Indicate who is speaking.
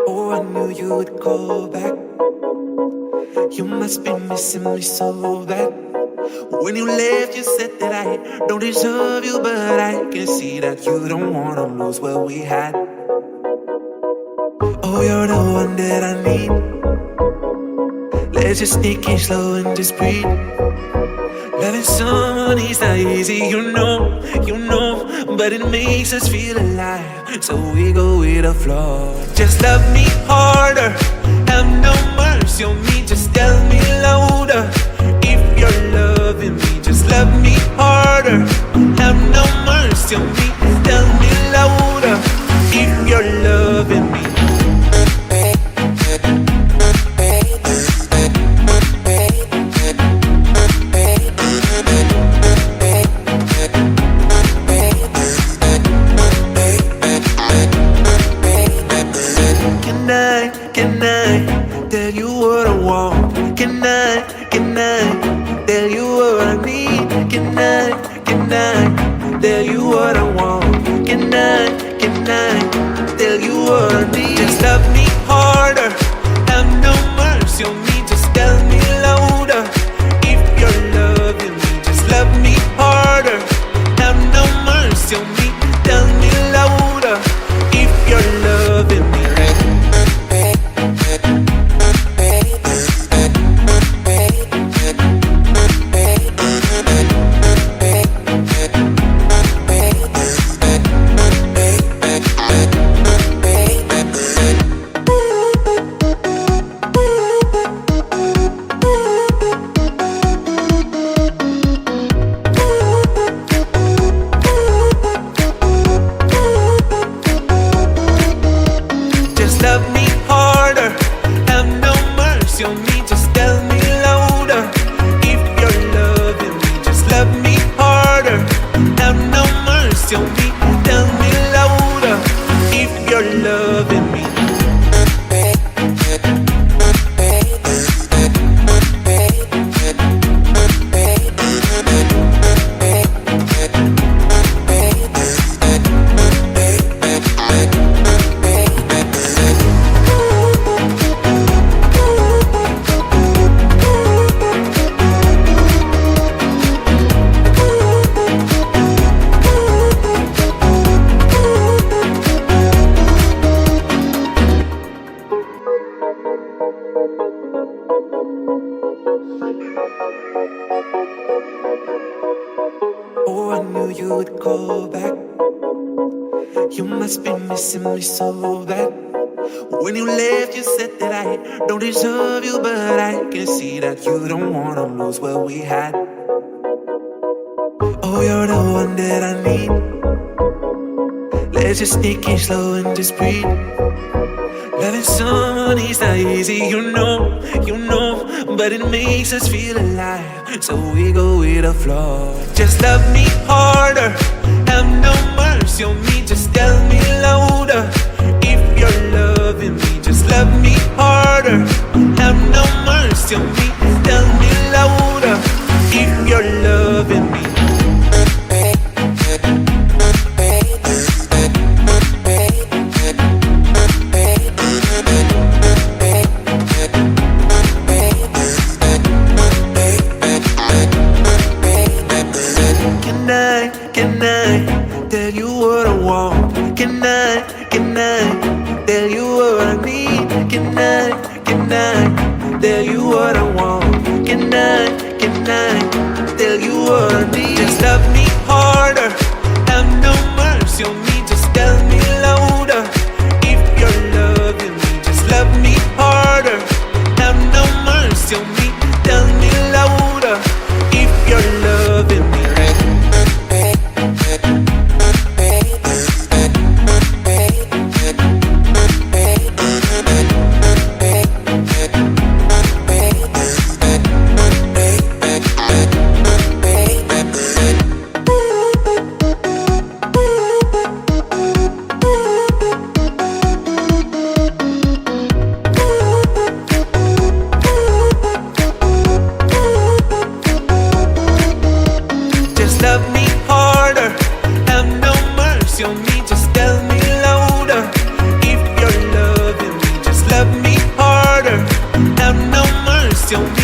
Speaker 1: Oh, I knew you would call back. You must be missing me so bad. When you left, you said that I don't deserve you, but I can see that you don't wanna lose what we had. Oh, you're the one that I need. Let's just take it slow and just breathe. Loving someone is not easy, you know, but it makes us feel alive, so we go with the flow. Just love me harder, have no mercy on me, just tell me louder. If you're loving me, just love me harder, have no mercy on me, tell me louder. If you're loving me. Can I tell you what I want? Can I tell you what I need? Can I tell you what I want? Can I tell you what I need? Just love me harder, have no mercy on me, just tell me louder. If you're loving me, just love me harder, have no mercy on me, tell me louder. If you're loving me. Love me harder, have no mercy on me, just tell me louder. If you're loving me, just love me harder, have no mercy on me, tell me louder. If you're loving me. Oh, I knew you would call back. You must be missing me so bad. When you left, you said that I don't deserve you, but I can see that you don't wanna lose what we had. Oh, you're the one that I need. Let's just take it slow and just breathe. Loving someone is not easy, you know, but it makes us feel alive, so we go with the flow. Just love me harder, have no mercy on me, just tell me louder. If you're loving me, just love me harder, have no mercy on me, tell me louder. If you're loving me. Can I tell you what I want? Can I tell you what I need? Can I tell you what I want? Can I tell you what I need? Just love me harder, have no mercy on me, just tell me louder. If you're loving me, just love me harder, have no mercy on me, tell me louder. If you're loving me. your